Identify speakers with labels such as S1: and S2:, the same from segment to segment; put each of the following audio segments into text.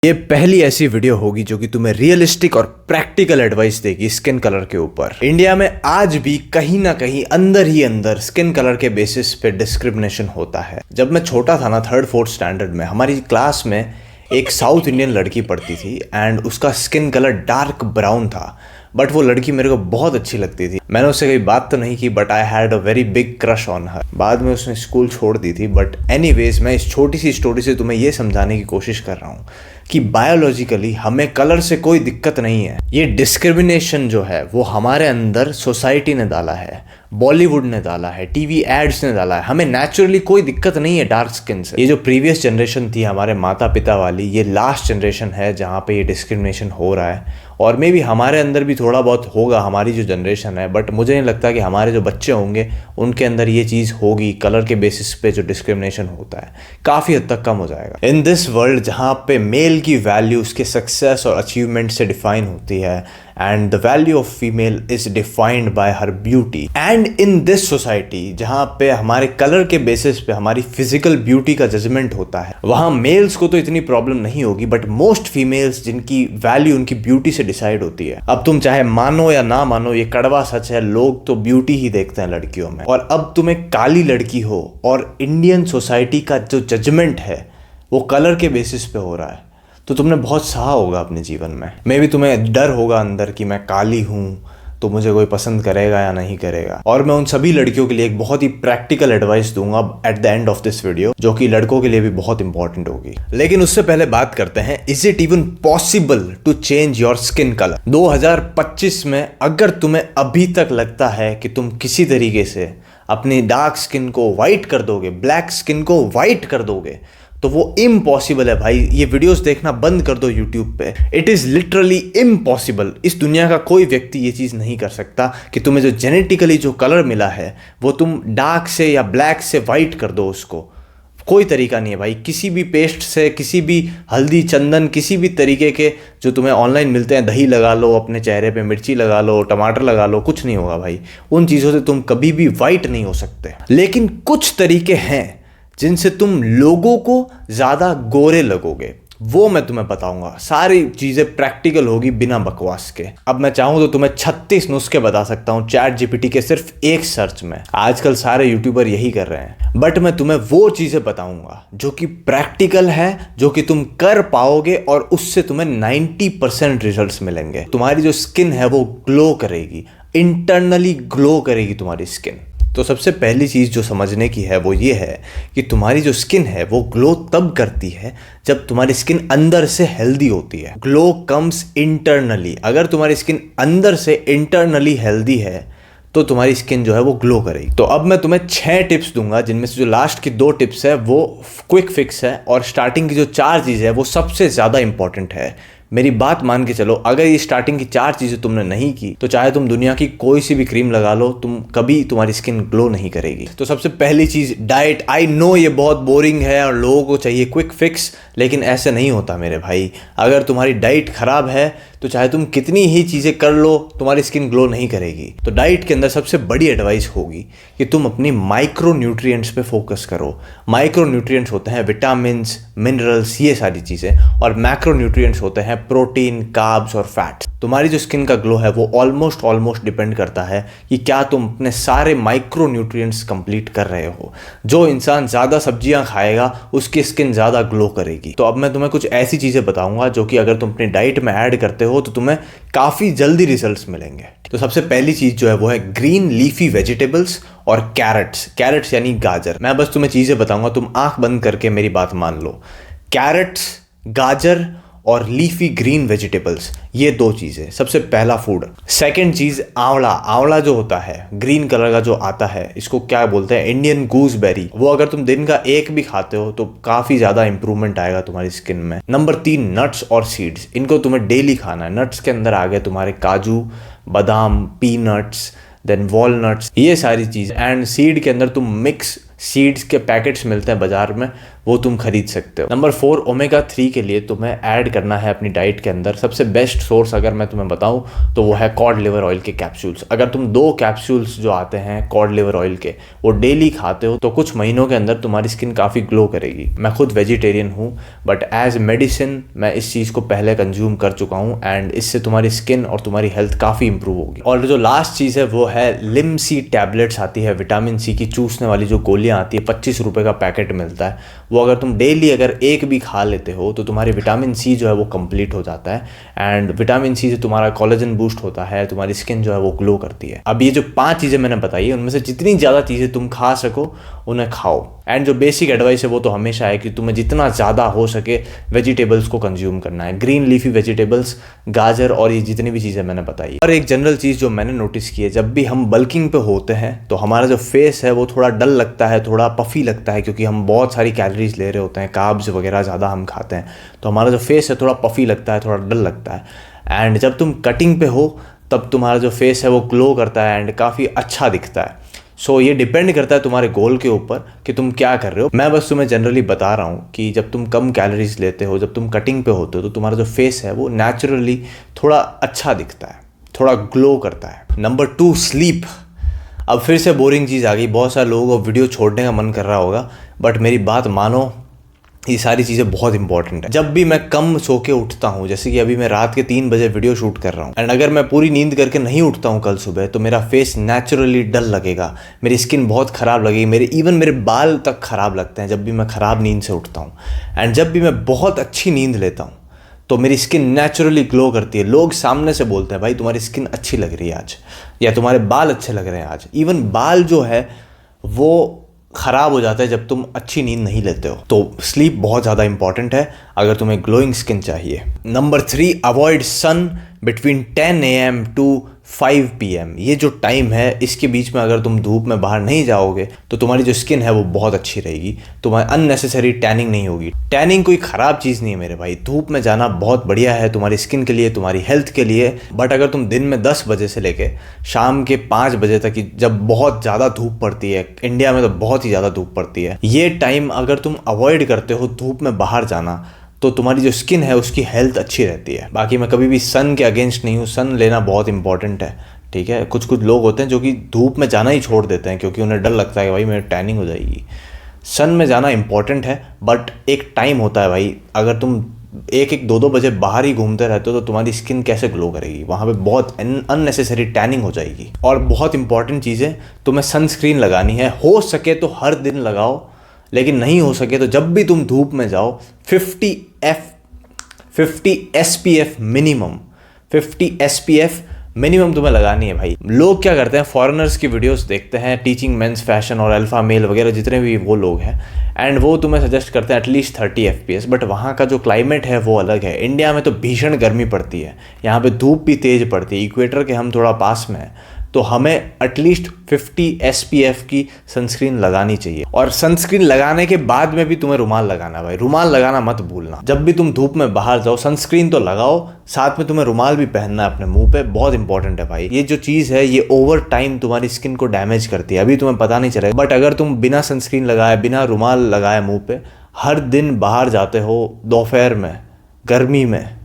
S1: ये पहली ऐसी वीडियो होगी जो कि तुम्हें रियलिस्टिक और प्रैक्टिकल एडवाइस देगी स्किन कलर के ऊपर। इंडिया में आज भी कहीं ना कहीं अंदर ही अंदर स्किन कलर के बेसिस पे डिस्क्रिमिनेशन होता है। जब मैं छोटा था ना, 3rd-4th स्टैंडर्ड में, हमारी क्लास में एक साउथ इंडियन लड़की पढ़ती थी एंड उसका स्किन कलर डार्क ब्राउन था। बट वो लड़की मेरे को बहुत अच्छी लगती थी। मैंने उससे कभी बात तो नहीं की, but I had a very big crush on her. बाद में उसने स्कूल छोड़ दी थी। बट एनीवेज, मैं इस छोटी सी स्टोरी से तुम्हें ये समझाने की कोशिश कर रहा हूँ कि बायोलॉजिकली हमें कलर से कोई दिक्कत नहीं है। ये डिस्क्रिमिनेशन जो है वो हमारे अंदर सोसाइटी ने डाला है, बॉलीवुड ने डाला है, टीवी एड्स ने डाला है। हमें नेचुरली कोई दिक्कत नहीं है डार्क स्किन से। ये जो प्रीवियस जनरेशन थी हमारे माता पिता वाली, ये लास्ट जनरेशन है जहाँ पे ये डिस्क्रिमिनेशन हो रहा है। और मे भी हमारे अंदर भी थोड़ा बहुत होगा, हमारी जो जनरेशन है। बट मुझे नहीं लगता कि हमारे जो बच्चे होंगे उनके अंदर ये चीज़ होगी। कलर के बेसिस पे जो डिस्क्रिमिनेशन होता है काफ़ी हद तक कम हो जाएगा। इन दिस वर्ल्ड जहाँ पे मेल की वैल्यू उसके सक्सेस और अचीवमेंट से डिफाइन होती है and the value of female is defined by her beauty, and in this society जहाँ पे हमारे कलर के बेसिस पे हमारी फिजिकल ब्यूटी का जजमेंट होता है, वहाँ मेल्स को तो इतनी प्रॉब्लम नहीं होगी। बट मोस्ट फीमेल्स जिनकी वैल्यू उनकी ब्यूटी से डिसाइड होती है। अब तुम चाहे मानो या ना मानो, ये कड़वा सच है, लोग तो ब्यूटी ही देखते हैं लड़कियों में। और अब तुम एक काली लड़की हो और इंडियन सोसाइटी का जो जजमेंट है वो कलर के बेसिस पे हो रहा है, तो तुमने बहुत सहा होगा अपने जीवन में। मे भी तुम्हें डर होगा अंदर कि मैं काली हूँ तो मुझे कोई पसंद करेगा या नहीं करेगा। और मैं उन सभी लड़कियों के लिए एक बहुत ही प्रैक्टिकल एडवाइस दूंगा at the end of this video, जो कि लड़कों के लिए भी बहुत इंपॉर्टेंट होगी। लेकिन उससे पहले बात करते हैं, is it even possible to change your skin colour. 2025 में अगर तुम्हें अभी तक लगता है कि तुम किसी तरीके से अपनी डार्क स्किन को व्हाइट कर दोगे, ब्लैक स्किन को व्हाइट कर दोगे, तो वो इम्पॉसिबल है भाई। ये वीडियोस देखना बंद कर दो यूट्यूब पे। It is literally impossible. इस दुनिया का कोई व्यक्ति ये चीज़ नहीं कर सकता कि तुम्हें जो जेनेटिकली जो कलर मिला है वो तुम डार्क से या ब्लैक से वाइट कर दो उसको। कोई तरीका नहीं है भाई। किसी भी पेस्ट से, किसी भी हल्दी चंदन, किसी भी तरीके के जो तुम्हें ऑनलाइन मिलते हैं, दही लगा लो अपने चेहरे पे, मिर्ची लगा लो, टमाटर लगा लो, कुछ नहीं होगा भाई। उन चीज़ों से तुम कभी भी वाइट नहीं हो सकते। लेकिन कुछ तरीके हैं जिनसे तुम लोगों को ज़्यादा गोरे लगोगे, वो मैं तुम्हें बताऊंगा। सारी चीज़ें प्रैक्टिकल होगी बिना बकवास के। अब मैं चाहूँ तो तुम्हें 36 नुस्खे बता सकता हूँ चैट जीपीटी के सिर्फ एक सर्च में। आजकल सारे यूट्यूबर यही कर रहे हैं। बट मैं तुम्हें वो चीज़ें बताऊंगा जो कि प्रैक्टिकल है, जो कि तुम कर पाओगे और उससे तुम्हें 90% रिजल्ट्स मिलेंगे। तुम्हारी जो स्किन है वो ग्लो करेगी, इंटरनली ग्लो करेगी तुम्हारी स्किन। तो सबसे पहली चीज़ जो समझने की है वो ये है कि तुम्हारी जो स्किन है वो ग्लो तब करती है जब तुम्हारी स्किन अंदर से हेल्दी होती है। Glow comes internally. अगर तुम्हारी स्किन अंदर से इंटरनली हेल्दी है तो तुम्हारी स्किन जो है वो ग्लो करेगी। तो अब मैं तुम्हें 6 टिप्स दूंगा, जिनमें से जो लास्ट की 2 टिप्स है वो क्विक फिक्स है और स्टार्टिंग की जो 4 चीज़ है वो सबसे ज़्यादा इंपॉर्टेंट है। मेरी बात मान के चलो, अगर ये स्टार्टिंग की 4 चीज़ें तुमने नहीं की तो चाहे तुम दुनिया की कोई सी भी क्रीम लगा लो, तुम कभी तुम्हारी स्किन ग्लो नहीं करेगी। तो सबसे पहली चीज़, डाइट। आई नो ये बहुत बोरिंग है और लोगों को चाहिए क्विक फिक्स, लेकिन ऐसे नहीं होता मेरे भाई। अगर तुम्हारी डाइट खराब है तो चाहे तुम कितनी ही चीज़ें कर लो, तुम्हारी स्किन ग्लो नहीं करेगी। तो डाइट के अंदर सबसे बड़ी एडवाइस होगी कि तुम अपनी माइक्रो न्यूट्रिएंट्स पे फोकस करो। माइक्रो न्यूट्रिएंट्स होते हैं विटामिन्स, मिनरल्स, ये सारी चीज़ें। और मैक्रो न्यूट्रिएंट्स होते हैं प्रोटीन, कार्ब्स और फैट्स। तुम्हारी जो स्किन का ग्लो है वो ऑलमोस्ट डिपेंड करता है कि क्या तुम अपने सारे माइक्रो न्यूट्रिएंट्स कंप्लीट कर रहे हो। जो इंसान ज़्यादा सब्जियां खाएगा उसकी स्किन ज़्यादा ग्लो करेगी। तो अब मैं तुम्हें कुछ ऐसी चीज़ें बताऊंगा जो कि अगर तुम अपनी डाइट में ऐड करते हो तो तुम्हें काफ़ी जल्दी रिजल्ट्स मिलेंगे। तो सबसे पहली चीज़ जो है वो है ग्रीन लीफी वेजिटेबल्स और कैरेट्स। कैरेट्स यानी गाजर। मैं बस तुम्हें चीज़ें बताऊंगा, तुम आंख बंद करके मेरी बात मान लो। कैरेट्स, गाजर और लीफी ग्रीन वेजिटेबल्स, ये 2 चीज़ें। सबसे पहला फूड। सेकंड चीज़ आंवला। आंवला जो होता है ग्रीन कलर का जो आता है, इसको क्या बोलते हैं, इंडियन गूसबेरी। वो अगर तुम दिन का एक भी खाते हो तो काफ़ी ज़्यादा इंप्रूवमेंट आएगा तुम्हारी स्किन में। नंबर 3, नट्स और सीड्स। इनको तुम्हें डेली खाना है। नट्स के अंदर आ गए तुम्हारे काजू, बादाम, पीनट्स, देन वॉलनट्स, ये सारी चीज़। एंड सीड के अंदर तुम मिक्स सीड्स के पैकेट्स मिलते हैं बाजार में, वो तुम खरीद सकते हो। नंबर 4, ओमेगा 3 के लिए तुम्हें ऐड करना है अपनी डाइट के अंदर। सबसे बेस्ट सोर्स अगर मैं तुम्हें बताऊं तो वो है कॉड लिवर ऑयल के कैप्सूल्स। अगर तुम 2 कैप्सूल्स जो आते हैं कॉड लिवर ऑयल के वो डेली खाते हो तो कुछ महीनों के अंदर तुम्हारी स्किन काफ़ी ग्लो करेगी। मैं खुद वेजिटेरियन हूँ, बट एज मेडिसिन मैं इस चीज़ को पहले कंज्यूम कर चुका हूँ एंड इससे तुम्हारी स्किन और तुम्हारी हेल्थ काफ़ी इंप्रूव होगी। और जो लास्ट चीज़ है वो है लिम-सी टैबलेट्स आती है, विटामिन सी की चूसने वाली जो गोलियाँ आती है, 25 रुपये का पैकेट मिलता है। वो अगर तुम डेली अगर एक भी खा लेते हो तो तुम्हारी विटामिन सी जो है वो कंप्लीट हो जाता है एंड विटामिन सी से तुम्हारा कोलेजन बूस्ट होता है, तुम्हारी स्किन जो है वो ग्लो करती है। अब ये जो 5 चीज़ें मैंने बताई है उनमें से जितनी ज़्यादा चीज़ें तुम खा सको उन्हें खाओ। एंड जो बेसिक एडवाइस है वो तो हमेशा है कि तुम्हें जितना ज़्यादा हो सके वेजिटेबल्स को कंज्यूम करना है, ग्रीन लीफी वेजिटेबल्स, गाजर और ये जितनी भी चीज़ें मैंने बताई। और एक जनरल चीज़ जो मैंने नोटिस की है, जब भी हम बल्किंग पे होते हैं तो हमारा जो फेस है वो थोड़ा डल लगता है, थोड़ा पफी लगता है, क्योंकि हम बहुत सारी कैलोरीज ले रहे होते हैं, कार्ब्स वगैरह ज़्यादा हम खाते हैं, तो हमारा जो फेस है थोड़ा पफी लगता है, थोड़ा डल लगता है। एंड जब तुम कटिंग पे हो तब तुम्हारा जो फेस है वो ग्लो करता है एंड काफ़ी अच्छा दिखता है। सो ये डिपेंड करता है तुम्हारे गोल के ऊपर कि तुम क्या कर रहे हो। मैं बस तुम्हें जनरली बता रहा हूँ कि जब तुम कम कैलोरीज लेते हो, जब तुम कटिंग पे होते हो, तो तुम्हारा जो फेस है वो नेचुरली थोड़ा अच्छा दिखता है, थोड़ा ग्लो करता है। Number 2, sleep. अब फिर से बोरिंग चीज़ आ गई, बहुत सारे लोगों को वीडियो छोड़ने का मन कर रहा होगा, बट मेरी बात मानो, ये सारी चीज़ें बहुत इंपॉर्टेंट है। जब भी मैं कम सो के उठता हूँ, जैसे कि अभी मैं रात के 3 बजे वीडियो शूट कर रहा हूँ, एंड अगर मैं पूरी नींद करके नहीं उठता हूँ कल सुबह, तो मेरा फेस नेचुरली डल लगेगा, मेरी स्किन बहुत ख़राब लगेगी, मेरे बाल तक ख़राब लगते हैं जब भी मैं ख़राब नींद से उठता हूँ। एंड जब भी मैं बहुत अच्छी नींद लेता हूँ तो मेरी स्किन नेचुरली ग्लो करती है। लोग सामने से बोलते हैं भाई तुम्हारी स्किन अच्छी लग रही है आज, या तुम्हारे बाल अच्छे लग रहे हैं आज। इवन बाल जो है वो ख़राब हो जाता है जब तुम अच्छी नींद नहीं लेते हो। तो स्लीप बहुत ज़्यादा इंपॉर्टेंट है अगर तुम्हें ग्लोइंग स्किन चाहिए। Number 3, avoid sun between 10 AM to 5 PM। ये जो टाइम है इसके बीच में अगर तुम धूप में बाहर नहीं जाओगे तो तुम्हारी जो स्किन है वो बहुत अच्छी रहेगी, तुम्हारी अननेसेसरी टैनिंग नहीं होगी। टैनिंग कोई ख़राब चीज़ नहीं है मेरे भाई, धूप में जाना बहुत बढ़िया है तुम्हारी स्किन के लिए, तुम्हारी हेल्थ के लिए। बट अगर तुम दिन में 10 बजे से लेके शाम के 5 बजे तक की, जब बहुत ज़्यादा धूप पड़ती है, इंडिया में तो बहुत ही ज़्यादा धूप पड़ती है, ये टाइम अगर तुम अवॉइड करते हो धूप में बाहर जाना, तो तुम्हारी जो स्किन है उसकी हेल्थ अच्छी रहती है। बाकी मैं कभी भी सन के अगेंस्ट नहीं हूँ, सन लेना बहुत इंपॉर्टेंट है, ठीक है। कुछ कुछ लोग होते हैं जो कि धूप में जाना ही छोड़ देते हैं क्योंकि उन्हें डर लगता है कि भाई मेरी टैनिंग हो जाएगी। सन में जाना इंपॉर्टेंट है, बट एक टाइम होता है भाई। अगर तुम 1-2 बजे बाहर ही घूमते रहते हो तो तुम्हारी स्किन कैसे ग्लो करेगी, वहाँ पे बहुत अननेसेसरी टैनिंग हो जाएगी। और बहुत इंपॉर्टेंट चीज़ है, तुम्हें सनस्क्रीन लगानी है, हो सके तो हर दिन लगाओ, लेकिन नहीं हो सके तो जब भी तुम धूप में जाओ 50 SPF मिनिमम, 50 SPF मिनिमम तुम्हें लगानी है भाई। लोग क्या करते हैं, फॉरेनर्स की वीडियोस देखते हैं, टीचिंग मेंस फैशन और अल्फा मेल वगैरह जितने भी वो लोग हैं, एंड वो तुम्हें सजेस्ट करते हैं एटलीस्ट 30 FPS। बट वहाँ का जो क्लाइमेट है वो अलग है। इंडिया में तो भीषण गर्मी पड़ती है, यहाँ पे धूप भी तेज़ पड़ती है, इक्वेटर के हम थोड़ा पास में हैं, तो हमें एटलीस्ट 50 SPF की सनस्क्रीन लगानी चाहिए। और सनस्क्रीन लगाने के बाद में भी तुम्हें रुमाल लगाना भाई, रुमाल लगाना मत भूलना। जब भी तुम धूप में बाहर जाओ सनस्क्रीन तो लगाओ, साथ में तुम्हें रुमाल भी पहनना है अपने मुंह पे, बहुत इंपॉर्टेंट है भाई। ये जो चीज़ है ये ओवर टाइम तुम्हारी स्किन को डैमेज करती है, अभी तुम्हें पता नहीं चलेगा, बट अगर तुम बिना सनस्क्रीन लगाए, बिना रुमाल लगाए मुँह पे हर दिन बाहर जाते हो दोपहर में, गर्मी में,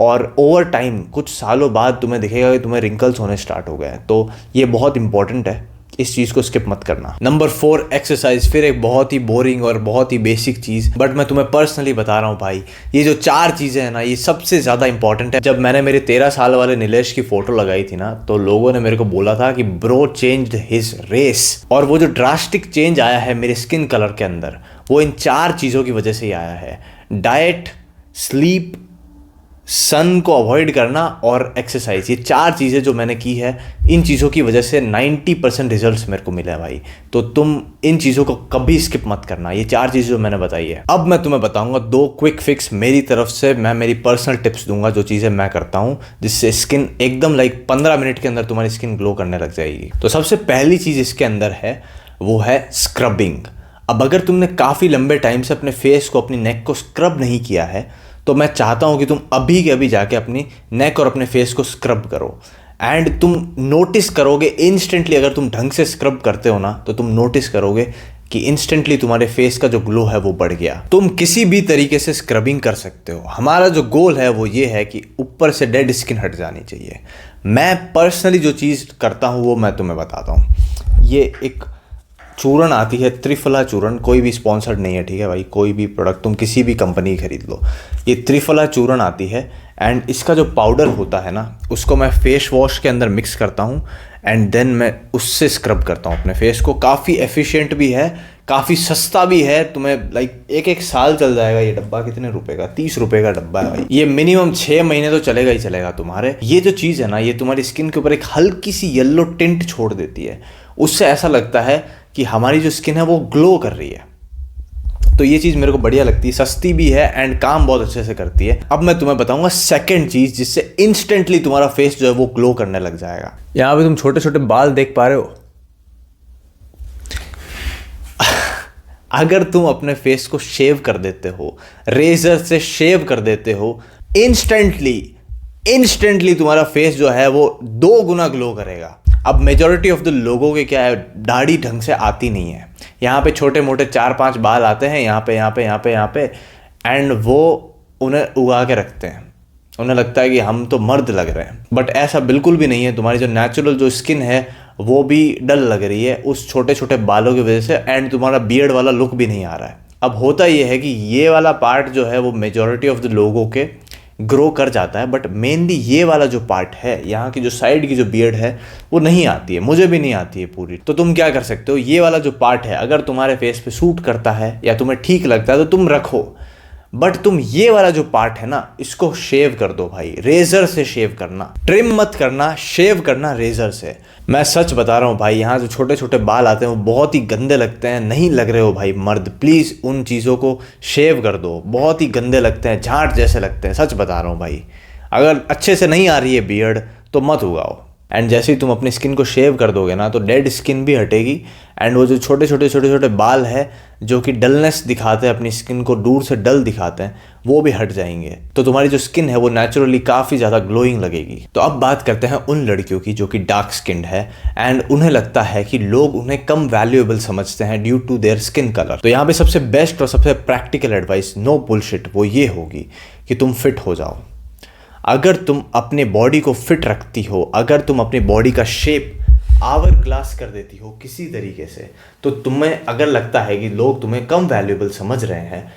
S1: और ओवर टाइम कुछ सालों बाद तुम्हें दिखेगा कि तुम्हें रिंकल्स होने स्टार्ट हो गए हैं। तो ये बहुत इंपॉर्टेंट है, इस चीज़ को स्किप मत करना। Number 4, exercise. फिर एक बहुत ही बोरिंग और बहुत ही बेसिक चीज़, बट मैं तुम्हें पर्सनली बता रहा हूँ भाई, ये जो 4 चीज़ें हैं ना, ये सबसे ज़्यादा इंपॉर्टेंट है। जब मैंने मेरे 13 साल वाले नीलेश की फ़ोटो लगाई थी ना, तो लोगों ने मेरे को बोला था कि ब्रो चेंज्ड हिज रेस। और वो जो ड्रास्टिक चेंज आया है मेरे स्किन कलर के अंदर, वो इन 4 चीज़ों की वजह से ही आया है। डाइट, स्लीप, सन को अवॉइड करना और एक्सरसाइज, ये 4 चीज़ें जो मैंने की है, इन चीज़ों की वजह से 90% रिजल्ट्स मेरे को मिले हैं भाई। तो तुम इन चीज़ों को कभी स्किप मत करना, ये 4 चीज़ें जो मैंने बताई है। अब मैं तुम्हें बताऊंगा 2 क्विक फिक्स मेरी तरफ से, मैं मेरी पर्सनल टिप्स दूंगा, जो चीज़ें मैं करता हूँ, जिससे स्किन एकदम 15 मिनट के अंदर तुम्हारी स्किन ग्लो करने लग जाएगी। तो सबसे पहली चीज़ इसके अंदर है वो है स्क्रबिंग। अब अगर तुमने काफ़ी लंबे टाइम से अपने फेस को, अपनी नेक को स्क्रब नहीं किया है, तो मैं चाहता हूं कि तुम अभी के अभी जाके अपनी नेक और अपने फेस को स्क्रब करो। एंड तुम नोटिस करोगे इंस्टेंटली, अगर तुम ढंग से स्क्रब करते हो ना, तो तुम नोटिस करोगे कि इंस्टेंटली तुम्हारे फेस का जो ग्लो है वो बढ़ गया। तुम किसी भी तरीके से स्क्रबिंग कर सकते हो। हमारा जो गोल है वो ये है कि ऊपर से डेड स्किन हट जानी चाहिए। मैं पर्सनली जो चीज़ करता हूँ वो मैं तुम्हें बताता हूँ। ये एक चूर्ण आती है, त्रिफला चूर्ण, कोई भी स्पॉन्सर्ड नहीं है, ठीक है भाई, कोई भी प्रोडक्ट तुम किसी भी कंपनी खरीद लो, ये त्रिफला चूर्ण आती है। एंड इसका जो पाउडर होता है ना, उसको मैं फेस वॉश के अंदर मिक्स करता हूँ एंड देन मैं उससे स्क्रब करता हूँ अपने फेस को। काफ़ी एफिशिएंट भी है, काफ़ी सस्ता भी है, तुम्हें लाइक एक साल चल जाएगा। ये डब्बा कितने रुपए का? 30 रुपए का डब्बा है भाई। ये मिनिमम 6 महीने तो चलेगा ही चलेगा तुम्हारे। ये जो चीज़ है ना, ये तुम्हारी स्किन के ऊपर एक हल्की सी येलो टिंट छोड़ देती है। उससे ऐसा लगता है कि हमारी जो स्किन है वो ग्लो कर रही है। तो ये चीज़ मेरे को बढ़िया लगती है, सस्ती भी है एंड काम बहुत अच्छे से करती है। अब मैं तुम्हें बताऊंगा सेकंड चीज़ जिससे इंस्टेंटली तुम्हारा फेस जो है वो ग्लो करने लग जाएगा। यहाँ पे तुम छोटे छोटे बाल देख पा रहे हो। अगर तुम अपने फेस को शेव कर देते हो, रेजर से शेव कर देते हो, इंस्टेंटली तुम्हारा फेस जो है वो 2 गुना ग्लो करेगा। अब मेजॉरिटी ऑफ द लोगों के क्या है, दाढ़ी ढंग से आती नहीं है। यहाँ पे छोटे मोटे 4-5 बाल आते हैं, यहाँ पे एंड वो उन्हें उगा के रखते हैं। उन्हें लगता है कि हम तो मर्द लग रहे हैं, बट ऐसा बिल्कुल भी नहीं है। तुम्हारी जो नेचुरल जो स्किन है वो भी डल लग रही है उस छोटे छोटे बालों की वजह से, एंड तुम्हारा बियर्ड वाला लुक भी नहीं आ रहा है। अब होता ये है कि ये वाला पार्ट जो है वो मेजॉरिटी ऑफ द लोगों के ग्रो कर जाता है, बट मेनली ये वाला जो पार्ट है, यहाँ की जो साइड की जो बियर्ड है वो नहीं आती है, मुझे भी नहीं आती है पूरी। तो तुम क्या कर सकते हो, ये वाला जो पार्ट है अगर तुम्हारे फेस पे सूट करता है या तुम्हें ठीक लगता है तो तुम रखो, बट तुम ये वाला जो पार्ट है ना इसको शेव कर दो भाई। रेजर से शेव करना, ट्रिम मत करना, शेव करना रेजर से। मैं सच बता रहा हूँ भाई, यहाँ जो छोटे छोटे बाल आते हैं वो बहुत ही गंदे लगते हैं। नहीं लग रहे हो भाई मर्द, प्लीज़ उन चीज़ों को शेव कर दो। बहुत ही गंदे लगते हैं, झाट जैसे लगते हैं, सच बता रहा हूँ भाई। अगर अच्छे से नहीं आ रही है बियर्ड तो मत उगाओ। एंड जैसे ही तुम अपनी स्किन को शेव कर दोगे ना तो डेड स्किन भी हटेगी, एंड वो जो छोटे छोटे बाल है जो कि डलनेस दिखाते हैं, अपनी स्किन को दूर से डल दिखाते हैं, वो भी हट जाएंगे। तो तुम्हारी जो स्किन है वो नेचुरली काफ़ी ज़्यादा ग्लोइंग लगेगी। तो अब बात करते हैं उन लड़कियों की जो कि डार्क स्किन्ड है एंड उन्हें लगता है कि लोग उन्हें कम वैल्यूएबल समझते हैं due to their skin colour. तो यहाँ पे सबसे बेस्ट और सबसे प्रैक्टिकल एडवाइस, नो बुलशिट, वो ये होगी कि तुम फिट हो जाओ। अगर तुम अपने बॉडी को फिट रखती हो, अगर तुम अपनी बॉडी का शेप आवर ग्लास कर देती हो किसी तरीके से, तो तुम्हें अगर लगता है कि लोग तुम्हें कम वैल्यूएबल समझ रहे हैं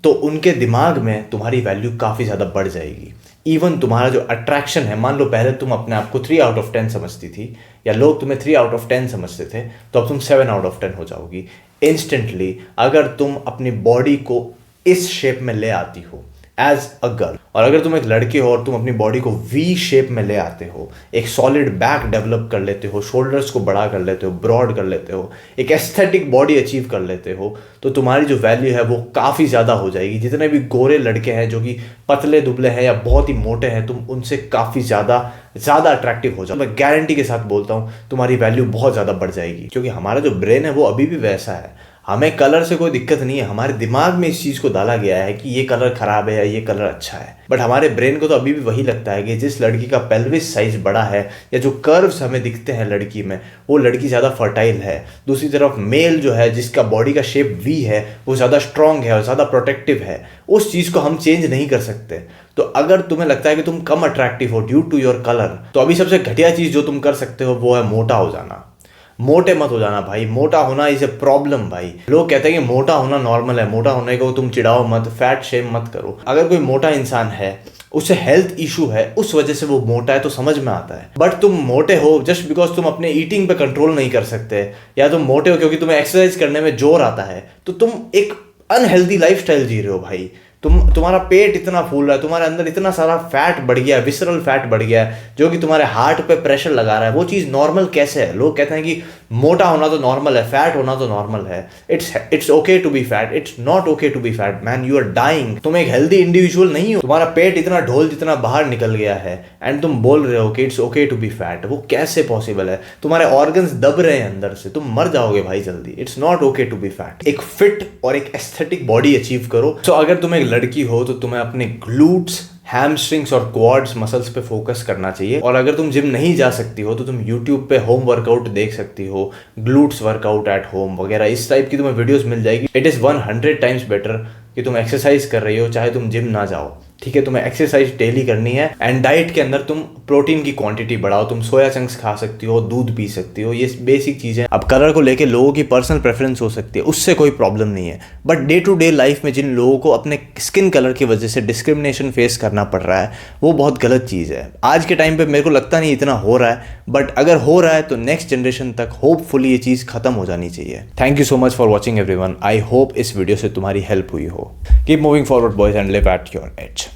S1: तो उनके दिमाग में तुम्हारी वैल्यू काफ़ी ज़्यादा बढ़ जाएगी। इवन तुम्हारा जो अट्रैक्शन है, मान लो पहले तुम अपने आप को 3 आउट ऑफ 10 समझती थी या लोग तुम्हें 3 आउट ऑफ 10 समझते थे, तो अब तुम 7 आउट ऑफ 10 हो जाओगी इंस्टेंटली अगर तुम अपनी बॉडी को इस शेप में ले आती हो एज अ गर्ल। और अगर तुम एक लड़के हो और तुम अपनी बॉडी को वी शेप में ले आते हो, एक सॉलिड बैक डेवलप कर लेते हो, शोल्डर्स को बड़ा कर लेते हो, ब्रॉड कर लेते हो, एक एस्थेटिक बॉडी अचीव कर लेते हो, तो तुम्हारी जो वैल्यू है वो काफ़ी ज़्यादा हो जाएगी। जितने भी गोरे लड़के हैं जो कि पतले दुबले हैं या बहुत ही मोटे हैं, तुम उनसे काफ़ी ज़्यादा अट्रैक्टिव हो जाओ। मैं गारंटी के साथ बोलता हूँ तुम्हारी वैल्यू बहुत ज़्यादा बढ़ जाएगी, क्योंकि हमारा जो ब्रेन है वो अभी भी वैसा है। हमें कलर से कोई दिक्कत नहीं है, हमारे दिमाग में इस चीज़ को डाला गया है कि ये कलर खराब है या ये कलर अच्छा है, बट हमारे ब्रेन को तो अभी भी वही लगता है कि जिस लड़की का पेल्विस साइज बड़ा है या जो कर्व्स हमें दिखते हैं लड़की में, वो लड़की ज़्यादा फर्टाइल है। दूसरी तरफ मेल जो है जिसका बॉडी का शेप वी है वो ज़्यादा स्ट्रॉन्ग है और ज़्यादा प्रोटेक्टिव है। उस चीज़ को हम चेंज नहीं कर सकते। तो अगर तुम्हें लगता है कि तुम कम अट्रैक्टिव हो ड्यू टू योर कलर, तो अभी सबसे घटिया चीज़ जो तुम कर सकते हो वो है मोटा हो जाना। मोटे मत हो जाना भाई, मोटा होना इज ए प्रॉब्लम भाई। लोग कहते हैं कि मोटा होना नॉर्मल है, मोटा होने को तुम चिढ़ाओ मत, फैट शेम मत करो। अगर कोई मोटा इंसान है, उसे हेल्थ इशू है, उस वजह से वो मोटा है तो समझ में आता है। बट तुम मोटे हो जस्ट बिकॉज तुम अपने ईटिंग पे कंट्रोल नहीं कर सकते, या तुम मोटे हो क्योंकि तुम्हें एक्सरसाइज करने में जोर आता है, तो तुम एक अनहेल्दी लाइफस्टाइल जी रहे हो भाई। तुम्हारा पेट इतना फूल रहा है, तुम्हारे अंदर इतना सारा फैट बढ़ गया है, विसरल फैट बढ़ गया है जो कि तुम्हारे हार्ट पे प्रेशर लगा रहा है। वो चीज़ नॉर्मल कैसे है? लोग कहते हैं कि मोटा होना तो नॉर्मल है, फैट होना तो नॉर्मल है। It's okay to be fat, it's not okay to be fat man, you are dying. तुम एक हेल्दी इंडिविजुअल नहीं हो। तुम्हारा पेट इतना ढोल जितना बाहर निकल गया है एंड तुम बोल रहे हो कि it's okay to be fat. वो कैसे पॉसिबल है? तुम्हारे ऑर्गन्स दब रहे हैं अंदर से, तुम मर जाओगे भाई जल्दी। It's not okay to be fat. एक फिट और एक एस्थेटिक बॉडी अचीव करो। सो अगर तुम एक लड़की हो तो तुम्हें अपने ग्लूट्स, हैमस्ट्रिंग्स और क्वाड्स मसल्स पे फोकस करना चाहिए। और अगर तुम जिम नहीं जा सकती हो तो तुम यूट्यूब पे होम वर्कआउट देख सकती हो, ग्लूट्स वर्कआउट एट होम वगैरह, इस टाइप की तुम्हें वीडियोस मिल जाएगी। इट इज़ 100 टाइम्स बेटर कि तुम एक्सरसाइज कर रही हो चाहे तुम जिम ना जाओ, ठीक है। तुम्हें एक्सरसाइज डेली करनी है एंड डाइट के अंदर तुम प्रोटीन की क्वांटिटी बढ़ाओ। तुम सोया चंक्स खा सकती हो, दूध पी सकती हो, ये बेसिक चीज़ें। अब कलर को लेके लोगों की पर्सनल प्रेफरेंस हो सकती है, उससे कोई प्रॉब्लम नहीं है, but day to day life में जिन लोगों को अपने स्किन कलर की वजह से डिस्क्रिमिनेशन फेस करना पड़ रहा है वो बहुत गलत चीज़ है। आज के टाइम पे मेरे को लगता नहीं इतना हो रहा है, बट अगर हो रहा है तो नेक्स्ट जनरेशन तक होपफुली ये चीज़ खत्म हो जानी चाहिए। Thank you so much for watching everyone. I hope इस वीडियो से तुम्हारी हेल्प हुई हो। Keep moving forward boys and live at your age.